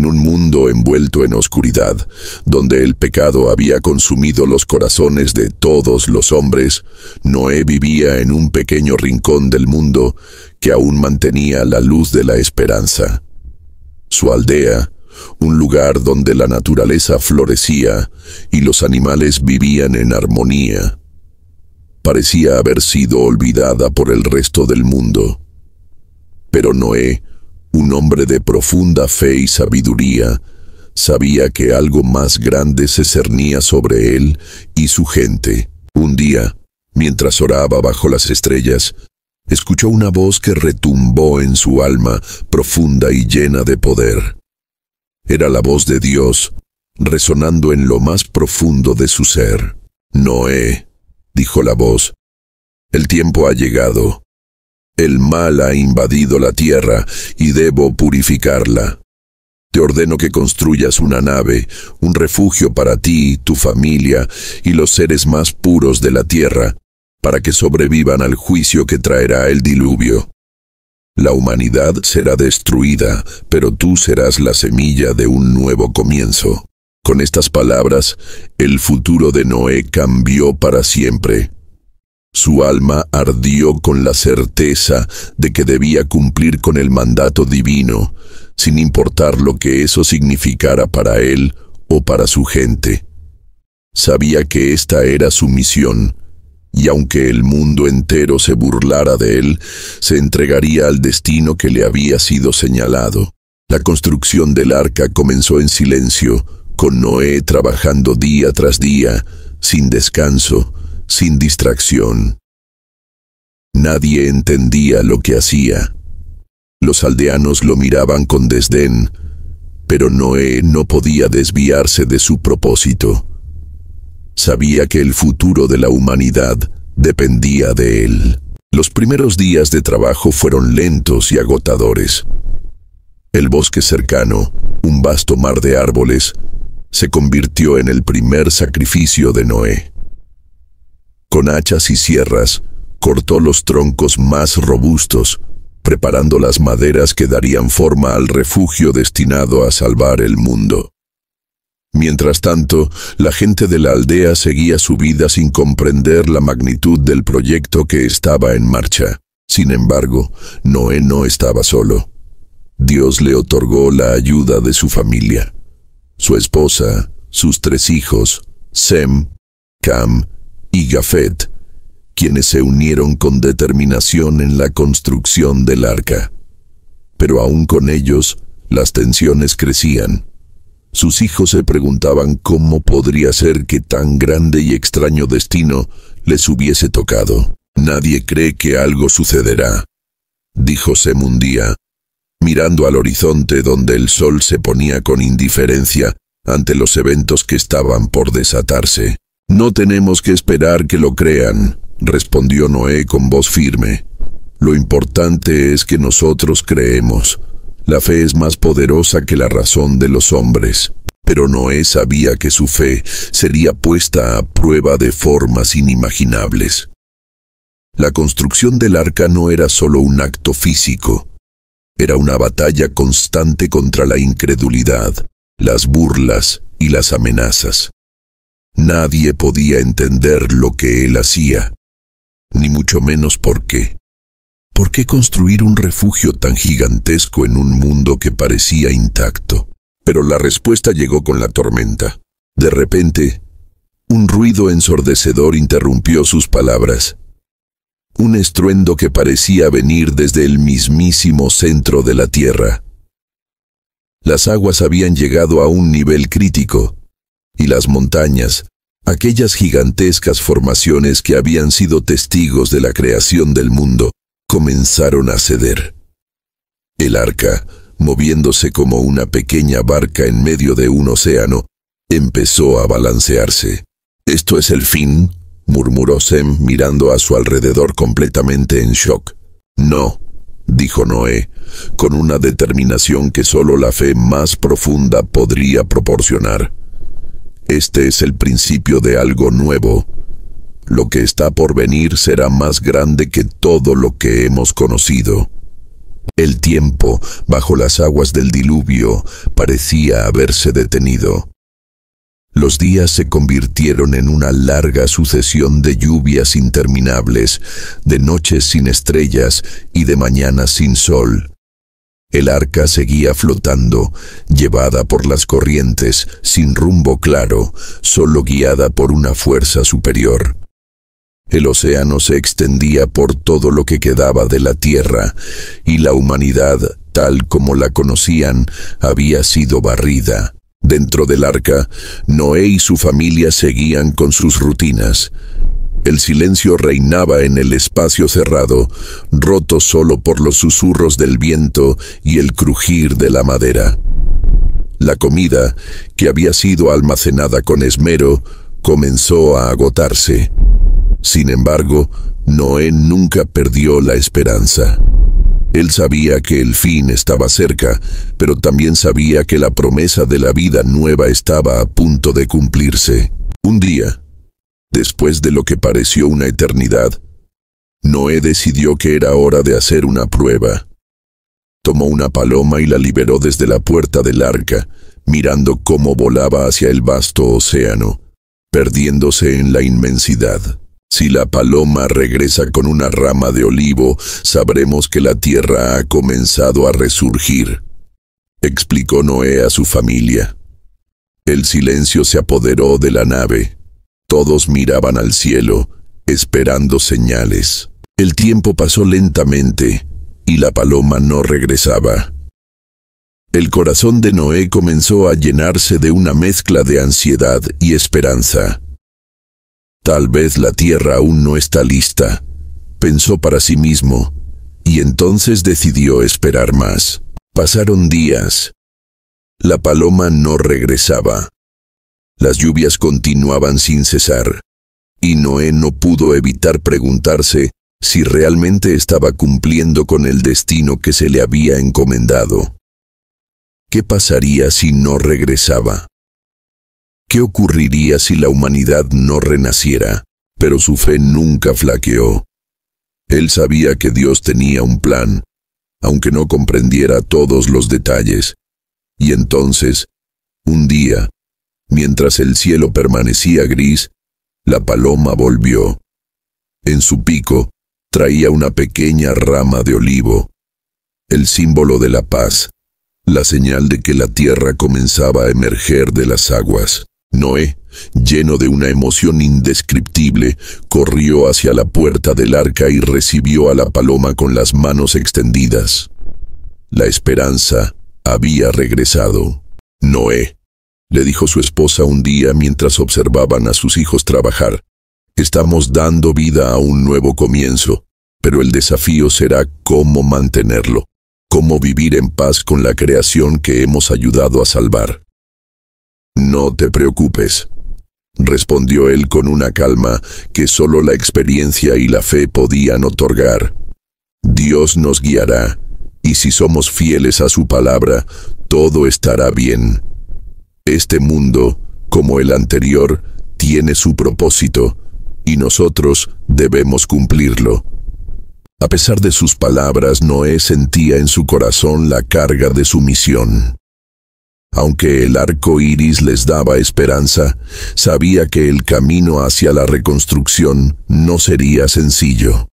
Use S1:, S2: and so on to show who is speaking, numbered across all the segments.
S1: En un mundo envuelto en oscuridad, donde el pecado había consumido los corazones de todos los hombres, Noé vivía en un pequeño rincón del mundo que aún mantenía la luz de la esperanza. Su aldea, un lugar donde la naturaleza florecía y los animales vivían en armonía, parecía haber sido olvidada por el resto del mundo. Pero Noé, un hombre de profunda fe y sabiduría, sabía que algo más grande se cernía sobre él y su gente. Un día, mientras oraba bajo las estrellas, escuchó una voz que retumbó en su alma, profunda y llena de poder. Era la voz de Dios, resonando en lo más profundo de su ser. «Noé», dijo la voz, «el tiempo ha llegado. El mal ha invadido la tierra y debo purificarla. Te ordeno que construyas una nave, un refugio para ti, tu familia y los seres más puros de la tierra, para que sobrevivan al juicio que traerá el diluvio. La humanidad será destruida, pero tú serás la semilla de un nuevo comienzo». Con estas palabras, el futuro de Noé cambió para siempre. Su alma ardió con la certeza de que debía cumplir con el mandato divino, sin importar lo que eso significara para él o para su gente. Sabía que esta era su misión, y aunque el mundo entero se burlara de él, se entregaría al destino que le había sido señalado. La construcción del arca comenzó en silencio, con Noé trabajando día tras día, sin descanso, sin distracción. Nadie entendía lo que hacía. Los aldeanos lo miraban con desdén, pero Noé no podía desviarse de su propósito. Sabía que el futuro de la humanidad dependía de él. Los primeros días de trabajo fueron lentos y agotadores. El bosque cercano, un vasto mar de árboles, se convirtió en el primer sacrificio de Noé. Con hachas y sierras, cortó los troncos más robustos, preparando las maderas que darían forma al refugio destinado a salvar el mundo. Mientras tanto, la gente de la aldea seguía su vida sin comprender la magnitud del proyecto que estaba en marcha. Sin embargo, Noé no estaba solo. Dios le otorgó la ayuda de su familia. Su esposa, sus 3 hijos, Sem, Cam y Jafet, quienes se unieron con determinación en la construcción del arca. Pero aún con ellos, las tensiones crecían. Sus hijos se preguntaban cómo podría ser que tan grande y extraño destino les hubiese tocado. «Nadie cree que algo sucederá», dijo Sem un día, mirando al horizonte donde el sol se ponía con indiferencia ante los eventos que estaban por desatarse. «No tenemos que esperar que lo crean», respondió Noé con voz firme. «Lo importante es que nosotros creemos. La fe es más poderosa que la razón de los hombres». Pero Noé sabía que su fe sería puesta a prueba de formas inimaginables. La construcción del arca no era solo un acto físico. Era una batalla constante contra la incredulidad, las burlas y las amenazas. Nadie podía entender lo que él hacía, ni mucho menos por qué. ¿Por qué construir un refugio tan gigantesco en un mundo que parecía intacto? Pero la respuesta llegó con la tormenta. De repente, un ruido ensordecedor interrumpió sus palabras. Un estruendo que parecía venir desde el mismísimo centro de la tierra. Las aguas habían llegado a un nivel crítico, y las montañas, aquellas gigantescas formaciones que habían sido testigos de la creación del mundo, comenzaron a ceder. El arca, moviéndose como una pequeña barca en medio de un océano, empezó a balancearse. «¿Esto es el fin?», murmuró Sem mirando a su alrededor completamente en shock. «No», dijo Noé, con una determinación que solo la fe más profunda podría proporcionar. «Este es el principio de algo nuevo. Lo que está por venir será más grande que todo lo que hemos conocido». El tiempo, bajo las aguas del diluvio, parecía haberse detenido. Los días se convirtieron en una larga sucesión de lluvias interminables, de noches sin estrellas y de mañanas sin sol. El arca seguía flotando, llevada por las corrientes, sin rumbo claro, solo guiada por una fuerza superior. El océano se extendía por todo lo que quedaba de la tierra, y la humanidad, tal como la conocían, había sido barrida. Dentro del arca, Noé y su familia seguían con sus rutinas. El silencio reinaba en el espacio cerrado, roto solo por los susurros del viento y el crujir de la madera. La comida, que había sido almacenada con esmero, comenzó a agotarse. Sin embargo, Noé nunca perdió la esperanza. Él sabía que el fin estaba cerca, pero también sabía que la promesa de la vida nueva estaba a punto de cumplirse. Un día, después de lo que pareció una eternidad, Noé decidió que era hora de hacer una prueba. Tomó una paloma y la liberó desde la puerta del arca, mirando cómo volaba hacia el vasto océano, perdiéndose en la inmensidad. Si la paloma regresa con una rama de olivo, sabremos que la tierra ha comenzado a resurgir, explicó Noé a su familia. El silencio se apoderó de la nave. Todos miraban al cielo, esperando señales. El tiempo pasó lentamente, y la paloma no regresaba. El corazón de Noé comenzó a llenarse de una mezcla de ansiedad y esperanza. Tal vez la tierra aún no está lista, pensó para sí mismo, y entonces decidió esperar más. Pasaron días. La paloma no regresaba. Las lluvias continuaban sin cesar, y Noé no pudo evitar preguntarse si realmente estaba cumpliendo con el destino que se le había encomendado. ¿Qué pasaría si no regresaba? ¿Qué ocurriría si la humanidad no renaciera? Pero su fe nunca flaqueó. Él sabía que Dios tenía un plan, aunque no comprendiera todos los detalles. Y entonces, un día, mientras el cielo permanecía gris, la paloma volvió. En su pico traía una pequeña rama de olivo, el símbolo de la paz, la señal de que la tierra comenzaba a emerger de las aguas. Noé, lleno de una emoción indescriptible, corrió hacia la puerta del arca y recibió a la paloma con las manos extendidas. La esperanza había regresado. Noé, le dijo su esposa un día mientras observaban a sus hijos trabajar, estamos dando vida a un nuevo comienzo, pero el desafío será cómo mantenerlo, cómo vivir en paz con la creación que hemos ayudado a salvar. No te preocupes, respondió él con una calma que solo la experiencia y la fe podían otorgar. Dios nos guiará, y si somos fieles a su palabra, todo estará bien. Este mundo, como el anterior, tiene su propósito, y nosotros debemos cumplirlo. A pesar de sus palabras, Noé sentía en su corazón la carga de su misión. Aunque el arco iris les daba esperanza, sabía que el camino hacia la reconstrucción no sería sencillo.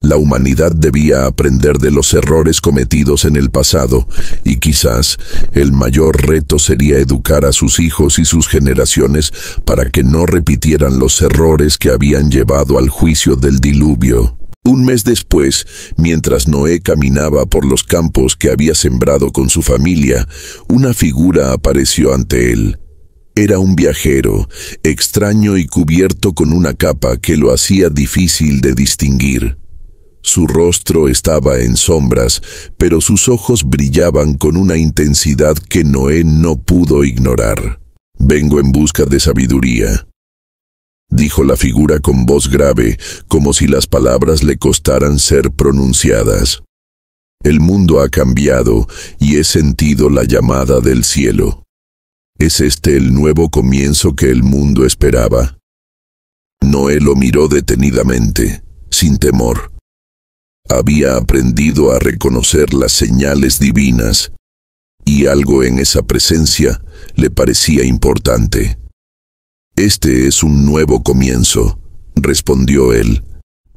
S1: La humanidad debía aprender de los errores cometidos en el pasado, y quizás el mayor reto sería educar a sus hijos y sus generaciones para que no repitieran los errores que habían llevado al juicio del diluvio. Un mes después, mientras Noé caminaba por los campos que había sembrado con su familia, una figura apareció ante él. Era un viajero, extraño y cubierto con una capa que lo hacía difícil de distinguir. Su rostro estaba en sombras, pero sus ojos brillaban con una intensidad que Noé no pudo ignorar. «Vengo en busca de sabiduría», dijo la figura con voz grave, como si las palabras le costaran ser pronunciadas. «El mundo ha cambiado y he sentido la llamada del cielo. ¿Es este el nuevo comienzo que el mundo esperaba?» Noé lo miró detenidamente, sin temor. Había aprendido a reconocer las señales divinas, y algo en esa presencia le parecía importante. «Este es un nuevo comienzo», respondió él,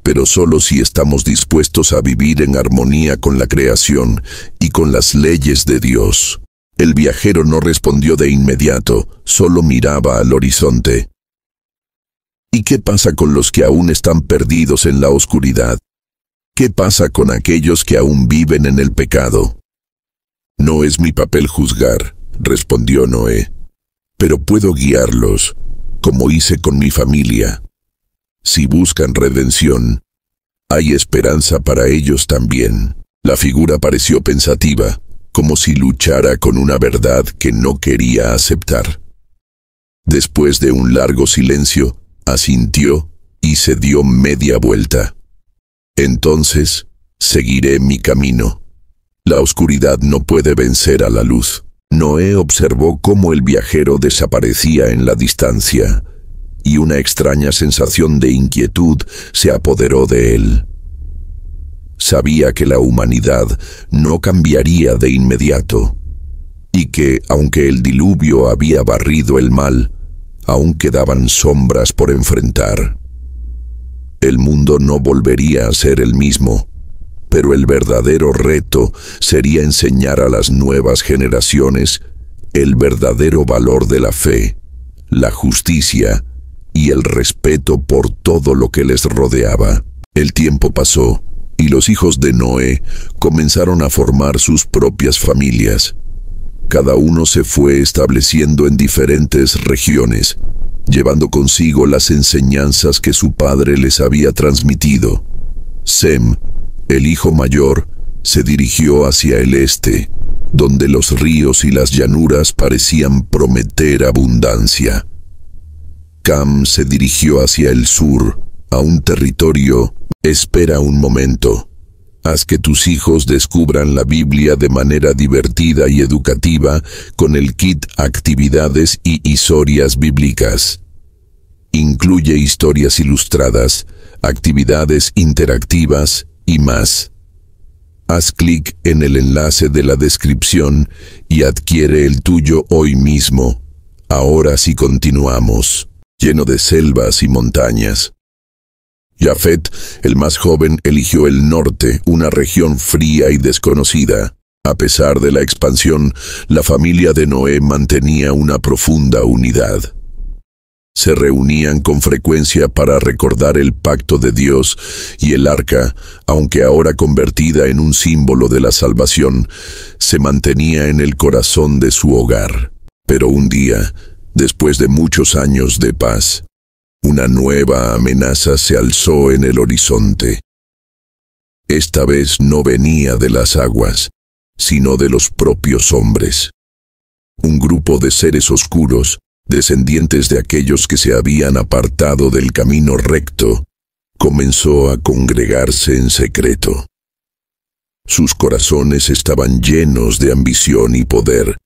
S1: «pero solo si estamos dispuestos a vivir en armonía con la creación y con las leyes de Dios». El viajero no respondió de inmediato, solo miraba al horizonte. «¿Y qué pasa con los que aún están perdidos en la oscuridad? ¿Qué pasa con aquellos que aún viven en el pecado?» «No es mi papel juzgar», respondió Noé, «pero puedo guiarlos, como hice con mi familia. Si buscan redención, hay esperanza para ellos también». La figura pareció pensativa, como si luchara con una verdad que no quería aceptar. Después de un largo silencio, asintió y se dio media vuelta. «Entonces, seguiré mi camino. La oscuridad no puede vencer a la luz». Noé observó cómo el viajero desaparecía en la distancia, y una extraña sensación de inquietud se apoderó de él. Sabía que la humanidad no cambiaría de inmediato, y que, aunque el diluvio había barrido el mal, aún quedaban sombras por enfrentar. El mundo no volvería a ser el mismo, pero el verdadero reto sería enseñar a las nuevas generaciones el verdadero valor de la fe, la justicia y el respeto por todo lo que les rodeaba. El tiempo pasó, y los hijos de Noé comenzaron a formar sus propias familias. Cada uno se fue estableciendo en diferentes regiones, llevando consigo las enseñanzas que su padre les había transmitido. Sem, el hijo mayor, se dirigió hacia el este, donde los ríos y las llanuras parecían prometer abundancia. Cam se dirigió hacia el sur, a un territorio. Espera un momento. Haz que tus hijos descubran la Biblia de manera divertida y educativa con el kit Actividades y Historias Bíblicas. Incluye historias ilustradas, actividades interactivas y más. Haz clic en el enlace de la descripción y adquiere el tuyo hoy mismo. Ahora sí continuamos. Lleno de selvas y montañas. Jafet, el más joven, eligió el norte, una región fría y desconocida. A pesar de la expansión, la familia de Noé mantenía una profunda unidad. Se reunían con frecuencia para recordar el pacto de Dios, y el arca, aunque ahora convertida en un símbolo de la salvación, se mantenía en el corazón de su hogar. Pero un día, después de muchos años de paz, una nueva amenaza se alzó en el horizonte. Esta vez no venía de las aguas, sino de los propios hombres. Un grupo de seres oscuros, descendientes de aquellos que se habían apartado del camino recto, comenzó a congregarse en secreto. Sus corazones estaban llenos de ambición y poder,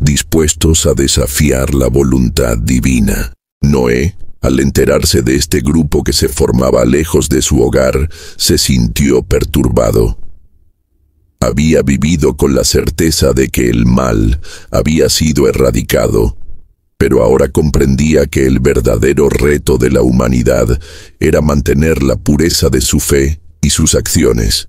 S1: dispuestos a desafiar la voluntad divina. Noé, al enterarse de este grupo que se formaba lejos de su hogar, se sintió perturbado. Había vivido con la certeza de que el mal había sido erradicado, pero ahora comprendía que el verdadero reto de la humanidad era mantener la pureza de su fe y sus acciones.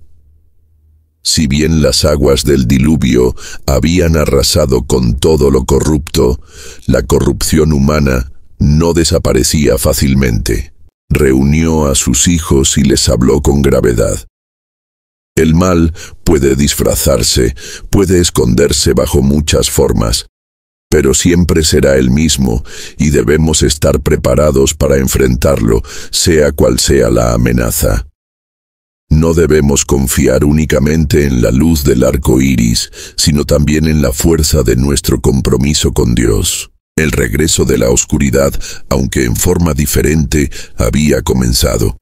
S1: Si bien las aguas del diluvio habían arrasado con todo lo corrupto, la corrupción humana no desaparecía fácilmente. Reunió a sus hijos y les habló con gravedad. El mal puede disfrazarse, puede esconderse bajo muchas formas, pero siempre será el mismo y debemos estar preparados para enfrentarlo, sea cual sea la amenaza. No debemos confiar únicamente en la luz del arco iris, sino también en la fuerza de nuestro compromiso con Dios. El regreso de la oscuridad, aunque en forma diferente, había comenzado.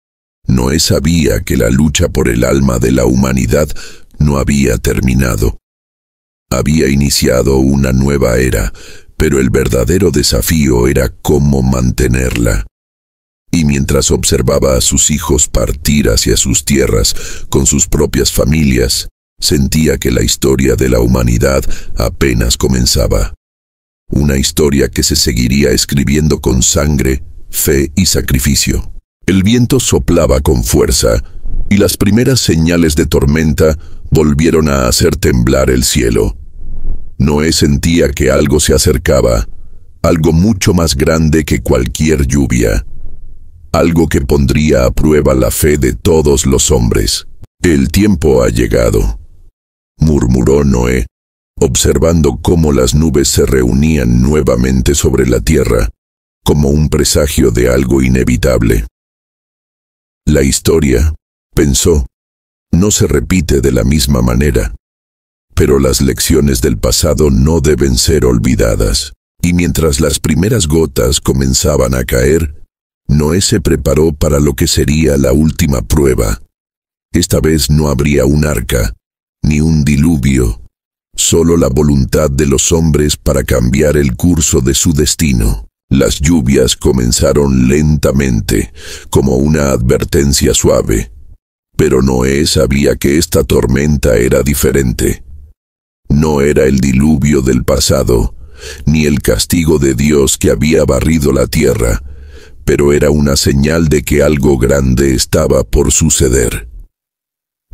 S1: Noé sabía que la lucha por el alma de la humanidad no había terminado. Había iniciado una nueva era, pero el verdadero desafío era cómo mantenerla. Y mientras observaba a sus hijos partir hacia sus tierras con sus propias familias, sentía que la historia de la humanidad apenas comenzaba. Una historia que se seguiría escribiendo con sangre, fe y sacrificio. El viento soplaba con fuerza, y las primeras señales de tormenta volvieron a hacer temblar el cielo. Noé sentía que algo se acercaba, algo mucho más grande que cualquier lluvia. Algo que pondría a prueba la fe de todos los hombres. «El tiempo ha llegado», murmuró Noé, observando cómo las nubes se reunían nuevamente sobre la tierra, como un presagio de algo inevitable. La historia, pensó, no se repite de la misma manera, pero las lecciones del pasado no deben ser olvidadas. Y mientras las primeras gotas comenzaban a caer, Noé se preparó para lo que sería la última prueba. Esta vez no habría un arca, ni un diluvio, solo la voluntad de los hombres para cambiar el curso de su destino. Las lluvias comenzaron lentamente, como una advertencia suave. Pero Noé sabía que esta tormenta era diferente. No era el diluvio del pasado, ni el castigo de Dios que había barrido la tierra, pero era una señal de que algo grande estaba por suceder.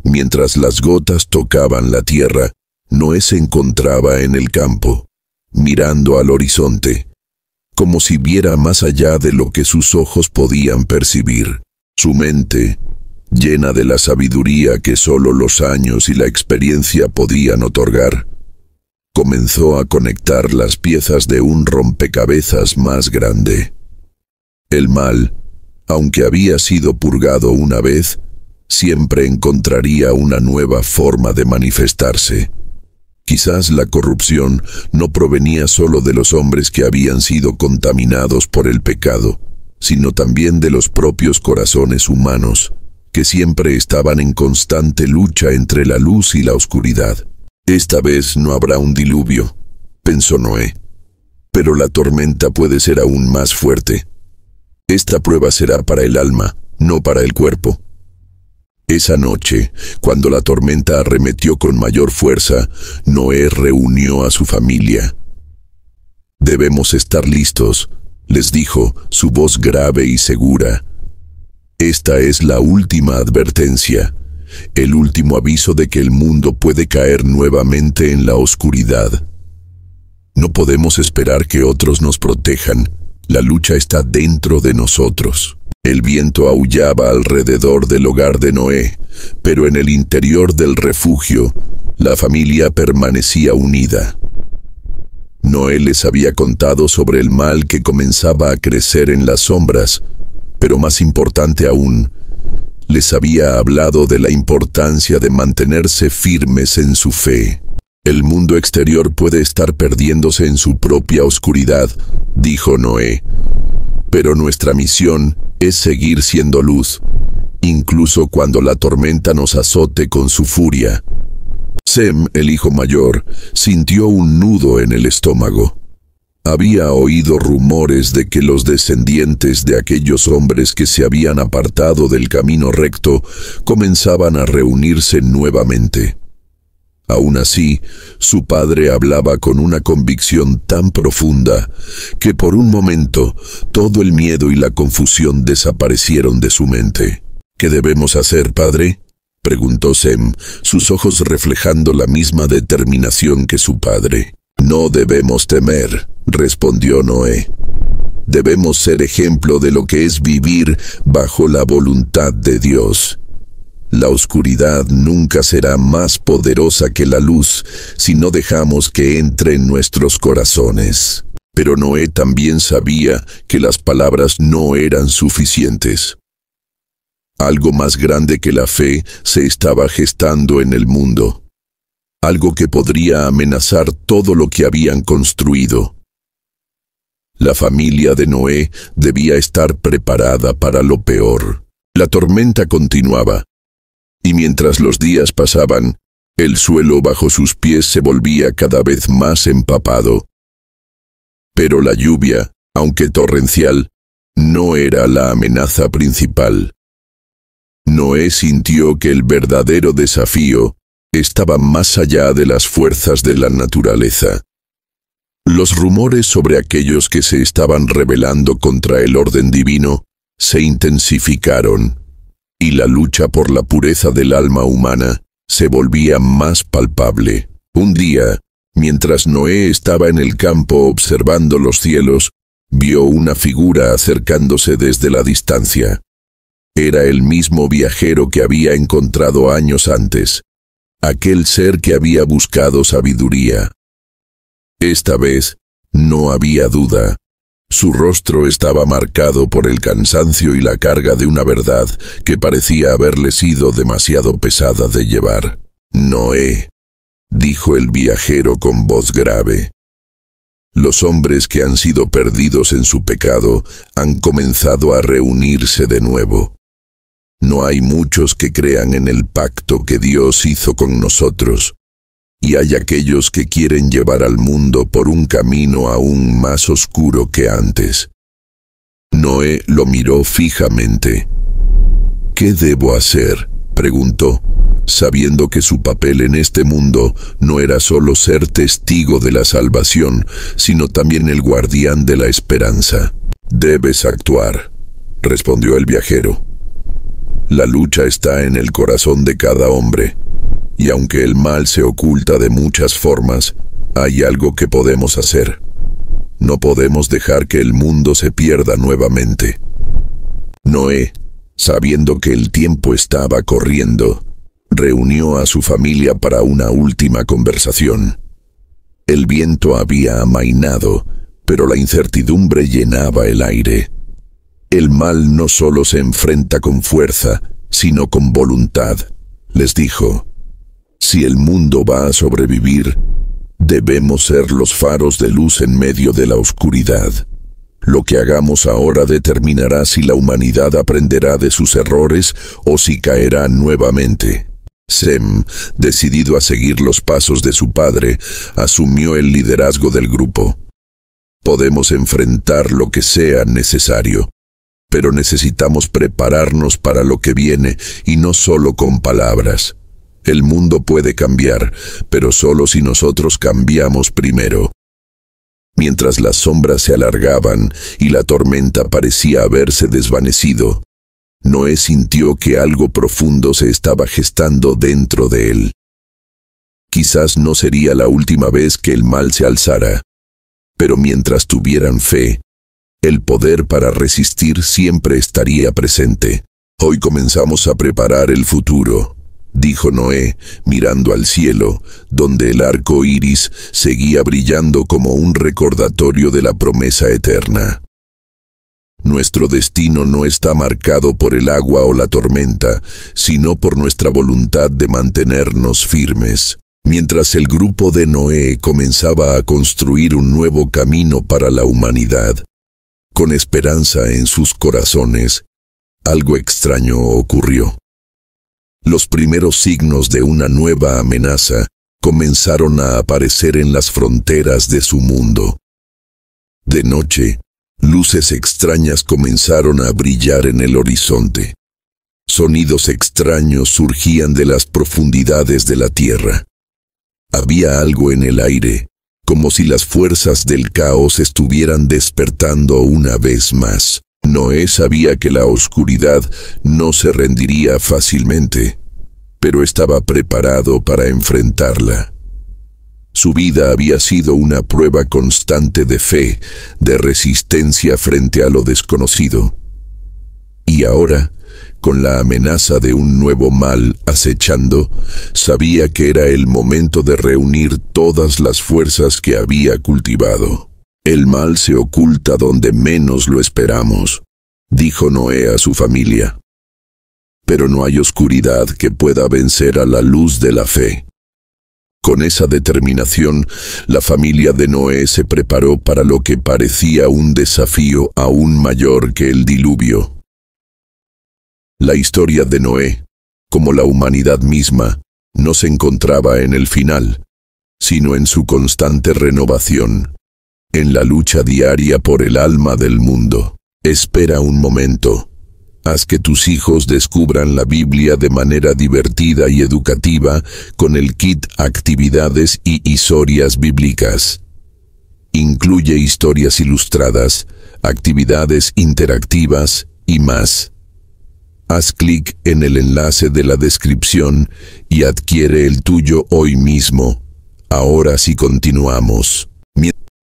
S1: Mientras las gotas tocaban la tierra, Noé se encontraba en el campo, mirando al horizonte, como si viera más allá de lo que sus ojos podían percibir. Su mente, llena de la sabiduría que solo los años y la experiencia podían otorgar, comenzó a conectar las piezas de un rompecabezas más grande. El mal, aunque había sido purgado una vez, siempre encontraría una nueva forma de manifestarse. Quizás la corrupción no provenía solo de los hombres que habían sido contaminados por el pecado, sino también de los propios corazones humanos, que siempre estaban en constante lucha entre la luz y la oscuridad. Esta vez no habrá un diluvio, pensó Noé, pero la tormenta puede ser aún más fuerte. Esta prueba será para el alma, no para el cuerpo. Esa noche, cuando la tormenta arremetió con mayor fuerza, Noé reunió a su familia. «Debemos estar listos», les dijo, su voz grave y segura. «Esta es la última advertencia, el último aviso de que el mundo puede caer nuevamente en la oscuridad. No podemos esperar que otros nos protejan. La lucha está dentro de nosotros». El viento aullaba alrededor del hogar de Noé, pero en el interior del refugio, la familia permanecía unida. Noé les había contado sobre el mal que comenzaba a crecer en las sombras, pero más importante aún, les había hablado de la importancia de mantenerse firmes en su fe. «El mundo exterior puede estar perdiéndose en su propia oscuridad», dijo Noé, «pero nuestra misión es seguir siendo luz, incluso cuando la tormenta nos azote con su furia». Sem, el hijo mayor, sintió un nudo en el estómago. Había oído rumores de que los descendientes de aquellos hombres que se habían apartado del camino recto comenzaban a reunirse nuevamente. Aún así, su padre hablaba con una convicción tan profunda que por un momento todo el miedo y la confusión desaparecieron de su mente. «¿Qué debemos hacer, padre?», preguntó Sem, sus ojos reflejando la misma determinación que su padre. «No debemos temer», respondió Noé. «Debemos ser ejemplo de lo que es vivir bajo la voluntad de Dios. La oscuridad nunca será más poderosa que la luz si no dejamos que entre en nuestros corazones». Pero Noé también sabía que las palabras no eran suficientes. Algo más grande que la fe se estaba gestando en el mundo. Algo que podría amenazar todo lo que habían construido. La familia de Noé debía estar preparada para lo peor. La tormenta continuaba. Y mientras los días pasaban, el suelo bajo sus pies se volvía cada vez más empapado. Pero la lluvia, aunque torrencial, no era la amenaza principal. Noé sintió que el verdadero desafío estaba más allá de las fuerzas de la naturaleza. Los rumores sobre aquellos que se estaban rebelando contra el orden divino se intensificaron, y la lucha por la pureza del alma humana se volvía más palpable. Un día, mientras Noé estaba en el campo observando los cielos, vio una figura acercándose desde la distancia. Era el mismo viajero que había encontrado años antes, aquel ser que había buscado sabiduría. Esta vez, no había duda. Su rostro estaba marcado por el cansancio y la carga de una verdad que parecía haberle sido demasiado pesada de llevar. «Noé», dijo el viajero con voz grave. «Los hombres que han sido perdidos en su pecado han comenzado a reunirse de nuevo. No hay muchos que crean en el pacto que Dios hizo con nosotros, y hay aquellos que quieren llevar al mundo por un camino aún más oscuro que antes». Noé lo miró fijamente. «¿Qué debo hacer?», preguntó, sabiendo que su papel en este mundo no era solo ser testigo de la salvación, sino también el guardián de la esperanza. «Debes actuar», respondió el viajero. «La lucha está en el corazón de cada hombre. Y aunque el mal se oculta de muchas formas, hay algo que podemos hacer. No podemos dejar que el mundo se pierda nuevamente». Noé, sabiendo que el tiempo estaba corriendo, reunió a su familia para una última conversación. El viento había amainado, pero la incertidumbre llenaba el aire. El mal no solo se enfrenta con fuerza, sino con voluntad, les dijo. Si el mundo va a sobrevivir, debemos ser los faros de luz en medio de la oscuridad. Lo que hagamos ahora determinará si la humanidad aprenderá de sus errores o si caerá nuevamente. Sem, decidido a seguir los pasos de su padre, asumió el liderazgo del grupo. Podemos enfrentar lo que sea necesario, pero necesitamos prepararnos para lo que viene y no solo con palabras. El mundo puede cambiar, pero solo si nosotros cambiamos primero. Mientras las sombras se alargaban y la tormenta parecía haberse desvanecido, Noé sintió que algo profundo se estaba gestando dentro de él. Quizás no sería la última vez que el mal se alzara, pero mientras tuvieran fe, el poder para resistir siempre estaría presente. Hoy comenzamos a preparar el futuro, dijo Noé, mirando al cielo, donde el arco iris seguía brillando como un recordatorio de la promesa eterna. Nuestro destino no está marcado por el agua o la tormenta, sino por nuestra voluntad de mantenernos firmes. Mientras el grupo de Noé comenzaba a construir un nuevo camino para la humanidad, con esperanza en sus corazones, algo extraño ocurrió. Los primeros signos de una nueva amenaza comenzaron a aparecer en las fronteras de su mundo. De noche, luces extrañas comenzaron a brillar en el horizonte. Sonidos extraños surgían de las profundidades de la tierra. Había algo en el aire, como si las fuerzas del caos estuvieran despertando una vez más. Noé sabía que la oscuridad no se rendiría fácilmente, pero estaba preparado para enfrentarla. Su vida había sido una prueba constante de fe, de resistencia frente a lo desconocido. Y ahora, con la amenaza de un nuevo mal acechando, sabía que era el momento de reunir todas las fuerzas que había cultivado. «El mal se oculta donde menos lo esperamos», dijo Noé a su familia. «Pero no hay oscuridad que pueda vencer a la luz de la fe». Con esa determinación, la familia de Noé se preparó para lo que parecía un desafío aún mayor que el diluvio. La historia de Noé, como la humanidad misma, no se encontraba en el final, sino en su constante renovación, en la lucha diaria por el alma del mundo. Espera un momento. Haz que tus hijos descubran la Biblia de manera divertida y educativa con el kit Actividades y Historias Bíblicas. Incluye historias ilustradas, actividades interactivas y más. Haz clic en el enlace de la descripción y adquiere el tuyo hoy mismo. Ahora sí continuamos.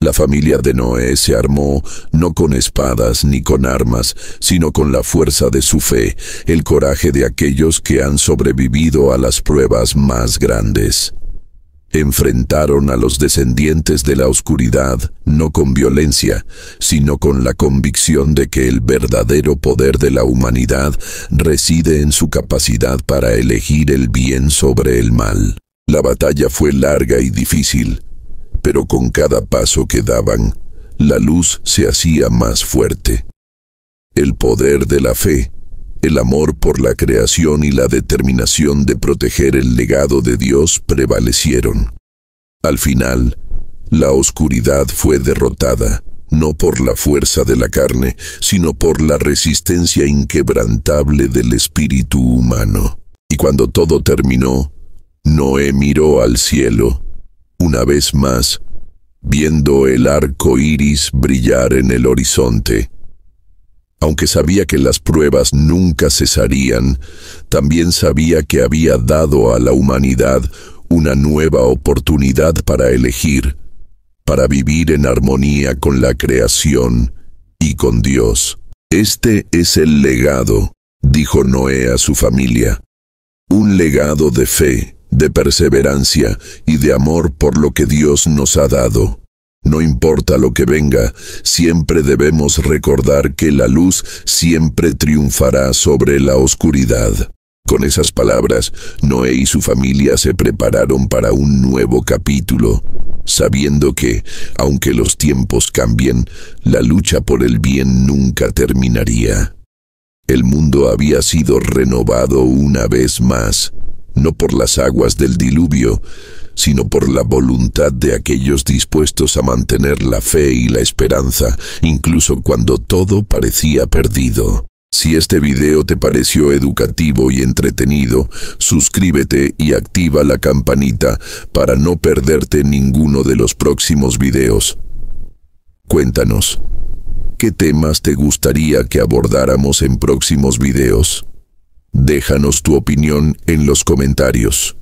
S1: La familia de Noé se armó no con espadas ni con armas, sino con la fuerza de su fe, el coraje de aquellos que han sobrevivido a las pruebas más grandes. Enfrentaron a los descendientes de la oscuridad, no con violencia, sino con la convicción de que el verdadero poder de la humanidad reside en su capacidad para elegir el bien sobre el mal. La batalla fue larga y difícil, pero con cada paso que daban, la luz se hacía más fuerte. El poder de la fe, el amor por la creación y la determinación de proteger el legado de Dios prevalecieron. Al final, la oscuridad fue derrotada, no por la fuerza de la carne, sino por la resistencia inquebrantable del espíritu humano. Y cuando todo terminó, Noé miró al cielo, una vez más, viendo el arco iris brillar en el horizonte. Aunque sabía que las pruebas nunca cesarían, también sabía que había dado a la humanidad una nueva oportunidad para elegir, para vivir en armonía con la creación y con Dios. Este es el legado, dijo Noé a su familia. Un legado de fe, de perseverancia y de amor por lo que Dios nos ha dado. No importa lo que venga, siempre debemos recordar que la luz siempre triunfará sobre la oscuridad. Con esas palabras, Noé y su familia se prepararon para un nuevo capítulo, sabiendo que, aunque los tiempos cambien, la lucha por el bien nunca terminaría. El mundo había sido renovado una vez más, no por las aguas del diluvio, sino por la voluntad de aquellos dispuestos a mantener la fe y la esperanza, incluso cuando todo parecía perdido. Si este video te pareció educativo y entretenido, suscríbete y activa la campanita para no perderte ninguno de los próximos videos. Cuéntanos, ¿qué temas te gustaría que abordáramos en próximos videos? Déjanos tu opinión en los comentarios.